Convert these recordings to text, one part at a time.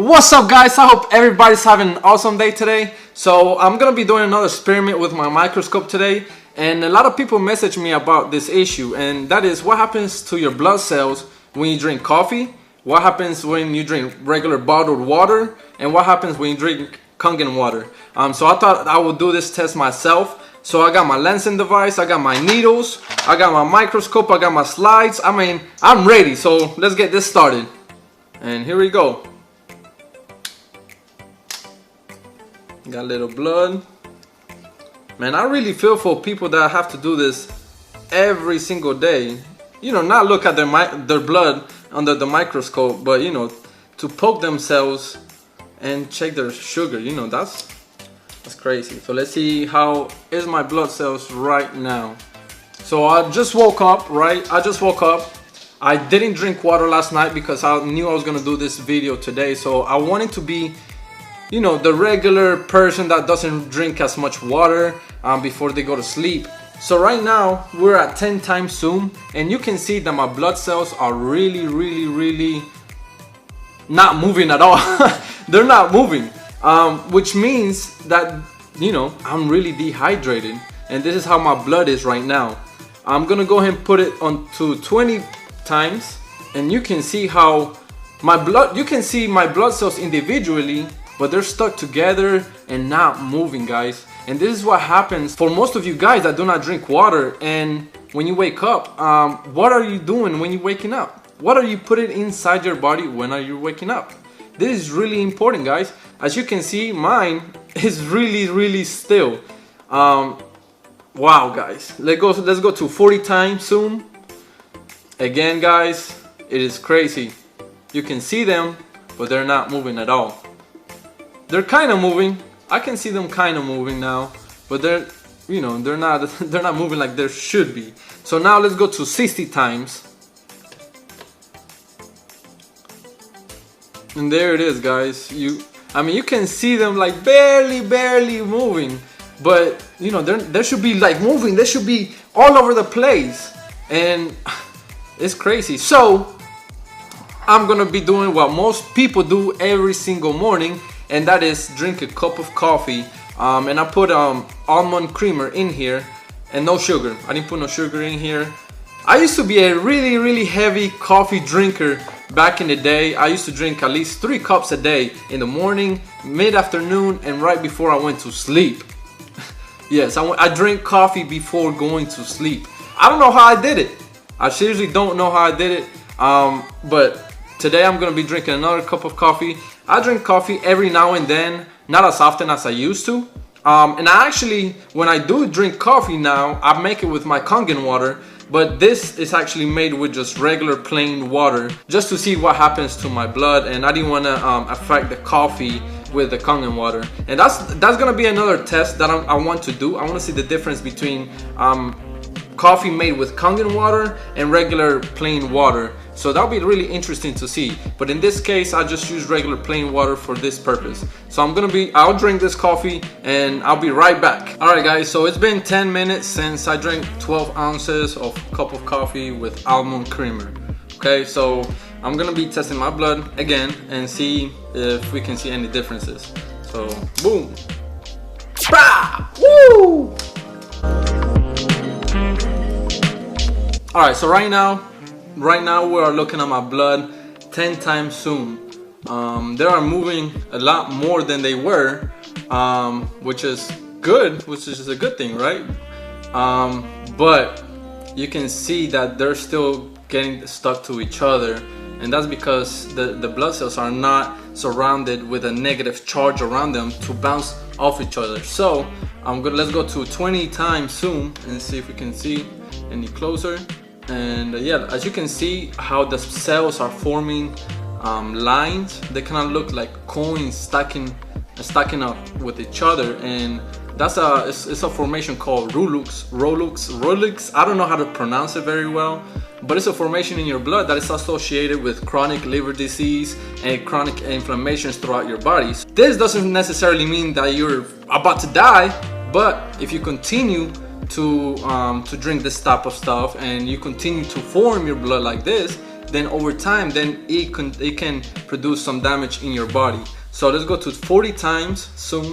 What's up, guys? I hope everybody's having an awesome day today. So I'm gonna be doing another experiment with my microscope today, and a lot of people message me about this issue, and that is what happens to your blood cells when you drink coffee, what happens when you drink regular bottled water, and what happens when you drink Kangen water. So I thought I would do this test myself. So I got my lensing device, I got my needles, I got my microscope, I got my slides. I mean, I'm ready. So let's get this started. And here we go. Got a little blood. Man, I really feel for people that have to do this every single day. You know, not look at their blood under the microscope, but you know, to poke themselves and check their sugar. You know, that's crazy. So let's see how is my blood cells right now. So I just woke up, right? I just woke up. I didn't drink water last night because I knew I was gonna do this video today. So I wanted to be, you know, the regular person that doesn't drink as much water before they go to sleep. So right now we're at 10 times zoom, and you can see that my blood cells are really not moving at all. They're not moving, which means that, you know, I'm really dehydrated, and this is how my blood is right now. I'm gonna go ahead and put it on to 20 times, and you can see how you can see my blood cells individually, but they're stuck together and not moving, guys. And this is what happens for most of you guys that do not drink water. And when you wake up, what are you doing when you're waking up? What are you putting inside your body when are you waking up? This is really important, guys. As you can see, mine is really still. Wow, guys. Let's go to 40 times zoom. Again, guys, it is crazy. You can see them, but they're not moving at all. They're kind of moving. I can see them kind of moving now, but they're not moving like they should be. So now let's go to 60 times. And there it is, guys. I mean, you can see them like barely moving, but you know, they should be like moving. They should be all over the place, and it's crazy. So I'm gonna be doing what most people do every single morning, and that is drink a cup of coffee. And I put almond creamer in here and no sugar. I didn't put no sugar in here. I used to be a really heavy coffee drinker back in the day. I used to drink at least 3 cups a day, in the morning, mid-afternoon, and right before I went to sleep. Yes, I drink coffee before going to sleep. I don't know how I did it. I seriously don't know how I did it. But today I'm gonna be drinking another cup of coffee. I drink coffee every now and then, not as often as I used to. And I actually, when I do drink coffee now, I make it with my Kangen water, but this is actually made with just regular plain water, just to see what happens to my blood. And I didn't want to affect the coffee with the Kangen water. And that's gonna be another test that I want to do. I want to see the difference between coffee made with Kangen water and regular plain water. So that'll be really interesting to see. But in this case, I just use regular plain water for this purpose. So I'll drink this coffee and I'll be right back. All right, guys, so it's been 10 minutes since I drank 12 ounces of cup of coffee with almond creamer. Okay, so I'm gonna be testing my blood again and see if we can see any differences. So, boom. Bah! Woo! All right, so right now we are looking at my blood 10 times zoom. They are moving a lot more than they were, which is good, which is a good thing, right? But you can see that they're still getting stuck to each other, and that's because the blood cells are not surrounded with a negative charge around them to bounce off each other. So let's go to 20 times zoom and see if we can see any closer. And yeah, as you can see how the cells are forming lines. They kind of look like coins stacking up with each other, and that's it's a formation called Rolux. I don't know how to pronounce it very well, but it's a formation in your blood that is associated with chronic liver disease and chronic inflammations throughout your body. This doesn't necessarily mean that you're about to die, but if you continue to drink this type of stuff and you continue to form your blood like this, then over time, then it can produce some damage in your body. So let's go to 40 times zoom.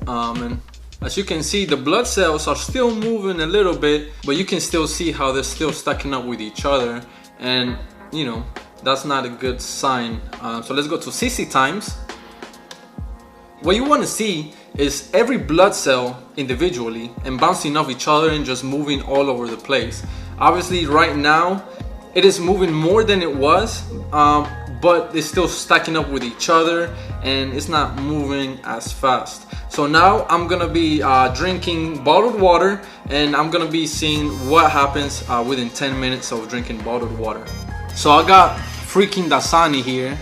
And as you can see, the blood cells are still moving a little bit, but you can still see how they're still stacking up with each other, and you know, that's not a good sign. So let's go to 60 times. What you want to see is every blood cell individually and bouncing off each other and just moving all over the place. Obviously right now it is moving more than it was, but it's still stacking up with each other and it's not moving as fast. So now I'm gonna be drinking bottled water, and I'm gonna be seeing what happens within 10 minutes of drinking bottled water. So I got freaking Dasani here.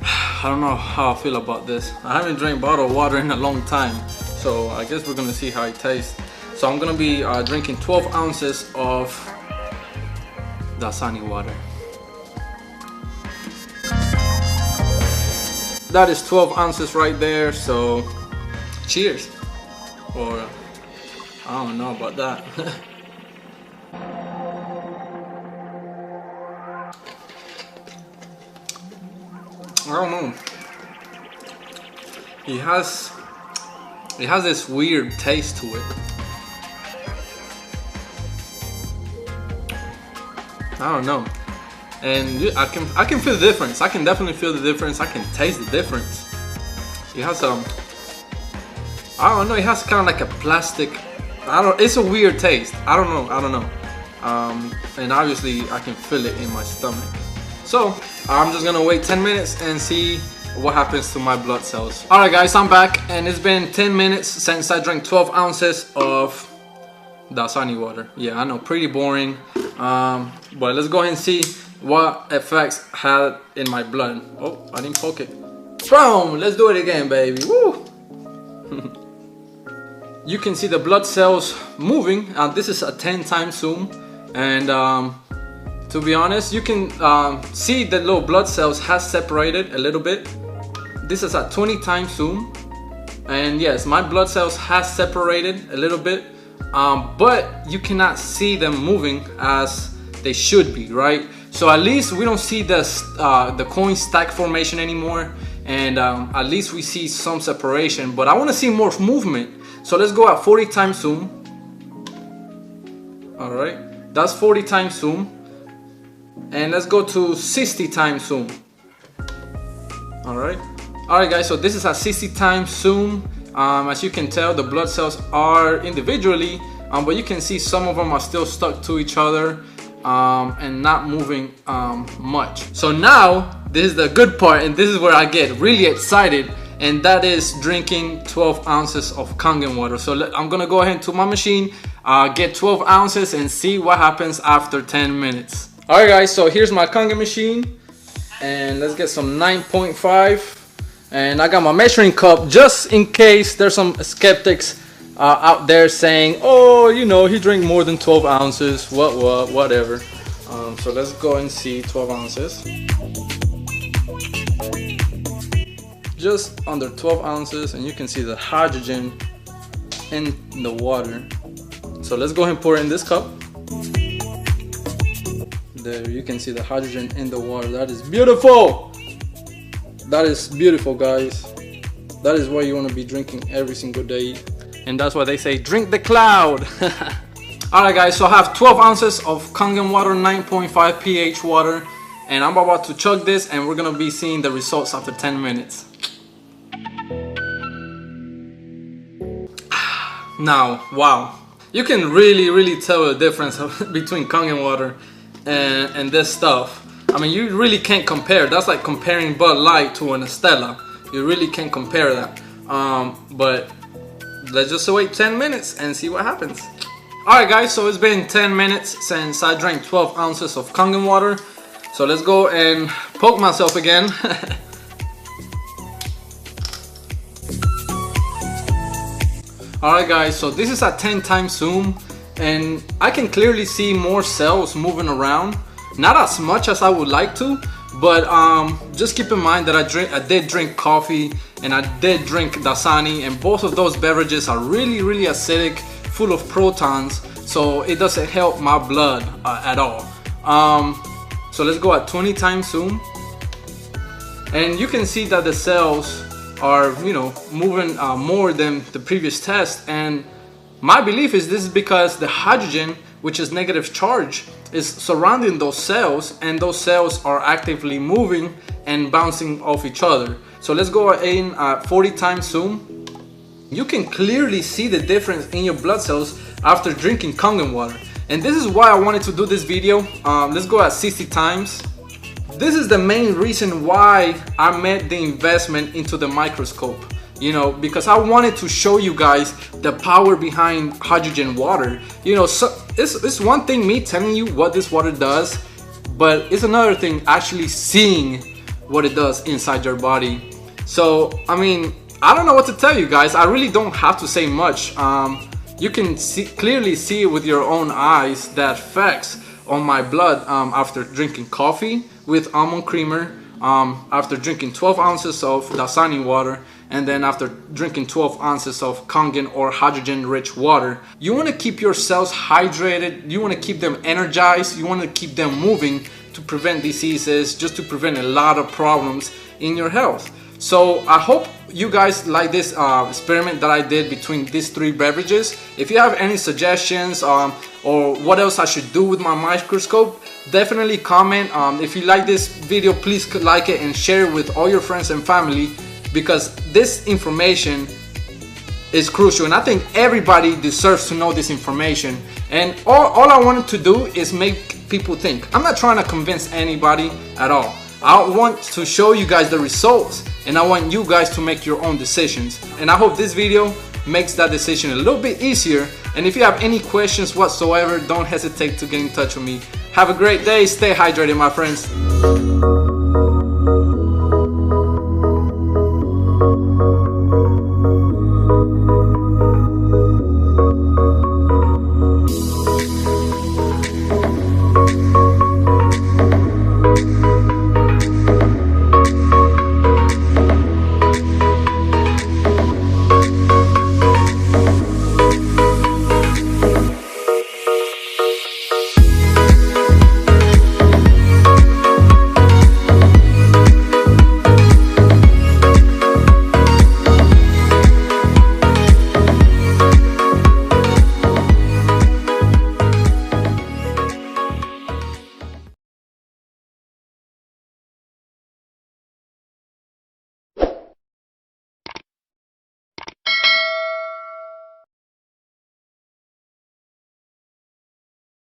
I don't know how I feel about this. I haven't drank bottled water in a long time, so I guess we're gonna see how it tastes. So I'm gonna be drinking 12 ounces of Dasani water. That is 12 ounces right there, so cheers. Or I don't know about that. I don't know. It has this weird taste to it. I don't know. And I can feel the difference. I can definitely feel the difference. I can taste the difference. It has I don't know. It has kind of like a plastic. It's a weird taste. I don't know. And obviously I can feel it in my stomach. So I'm just gonna wait 10 minutes and see what happens to my blood cells. Alright guys, I'm back, and it's been 10 minutes since I drank 12 ounces of Dasani water. Yeah, I know, pretty boring. But let's go ahead and see what effects had in my blood. Oh, I didn't poke it. Boom! Let's do it again, baby. Woo! You can see the blood cells moving. This is a 10 times zoom, and to be honest, you can see the little blood cells has separated a little bit. This is a 20 times zoom, and yes, my blood cells has separated a little bit, but you cannot see them moving as they should be, right? So at least we don't see the coin stack formation anymore, and at least we see some separation, but I want to see more movement. So let's go at 40 times zoom. All right, that's 40 times zoom. And let's go to 60 times zoom. Alright guys, so this is a 60 times zoom. As you can tell, the blood cells are individually, but you can see some of them are still stuck to each other and not moving much. So now this is the good part, and this is where I get really excited, and that is drinking 12 ounces of Kangen water. So I'm gonna go ahead to my machine, get 12 ounces and see what happens after 10 minutes. Alright guys, so here's my Kangen machine, and let's get some 9.5, and I got my measuring cup just in case there's some skeptics out there saying, oh, you know, he drank more than 12 ounces, whatever. So let's go and see 12 ounces. Just under 12 ounces, and you can see the hydrogen in the water. So let's go ahead and pour it in this cup. There you can see the hydrogen in the water. That is beautiful. That is beautiful, guys. That is what you want to be drinking every single day, and that's why they say drink the cloud. Alright guys, so I have 12 ounces of Kangen water, 9.5 pH water, and I'm about to chug this, and we're gonna be seeing the results after 10 minutes. Now, wow, you can really tell the difference between Kangen water and this stuff. I mean, you really can't compare. That's like comparing Bud Light to an Estella. You really can't compare that. But let's just wait 10 minutes and see what happens. Alright guys, so it's been 10 minutes since I drank 12 ounces of Kangen water. So let's go and poke myself again. Alright guys, so this is a 10 times zoom, and I can clearly see more cells moving around. Not as much as I would like to, but just keep in mind that I did drink coffee and I did drink Dasani, and both of those beverages are really acidic, full of protons, so it doesn't help my blood at all. So let's go at 20 times zoom. And you can see that the cells are, you know, moving more than the previous test. And my belief is this is because the hydrogen, which is negative charge, is surrounding those cells, and those cells are actively moving and bouncing off each other. So let's go in at 40 times zoom. You can clearly see the difference in your blood cells after drinking Kangen water. And this is why I wanted to do this video. Let's go at 60 times. This is the main reason why I made the investment into the microscope, you know, because I wanted to show you guys the power behind hydrogen water. You know, so it's one thing me telling you what this water does, but it's another thing actually seeing what it does inside your body. So, I mean, I don't know what to tell you guys. I really don't have to say much. You can clearly see it with your own eyes the effects on my blood after drinking coffee with almond creamer, after drinking 12 ounces of Dasani water, and then after drinking 12 ounces of Kangen or hydrogen rich water. You want to keep your cells hydrated, you want to keep them energized, you want to keep them moving to prevent diseases, just to prevent a lot of problems in your health. So I hope you guys like this experiment that I did between these three beverages. If you have any suggestions or what else I should do with my microscope, definitely comment. If you like this video, please like it and share it with all your friends and family, because this information is crucial and I think everybody deserves to know this information. And all I wanted to do is make people think. I'm not trying to convince anybody at all. I want to show you guys the results, and I want you guys to make your own decisions. And I hope this video makes that decision a little bit easier. And if you have any questions whatsoever, don't hesitate to get in touch with me. Have a great day. Stay hydrated, my friends.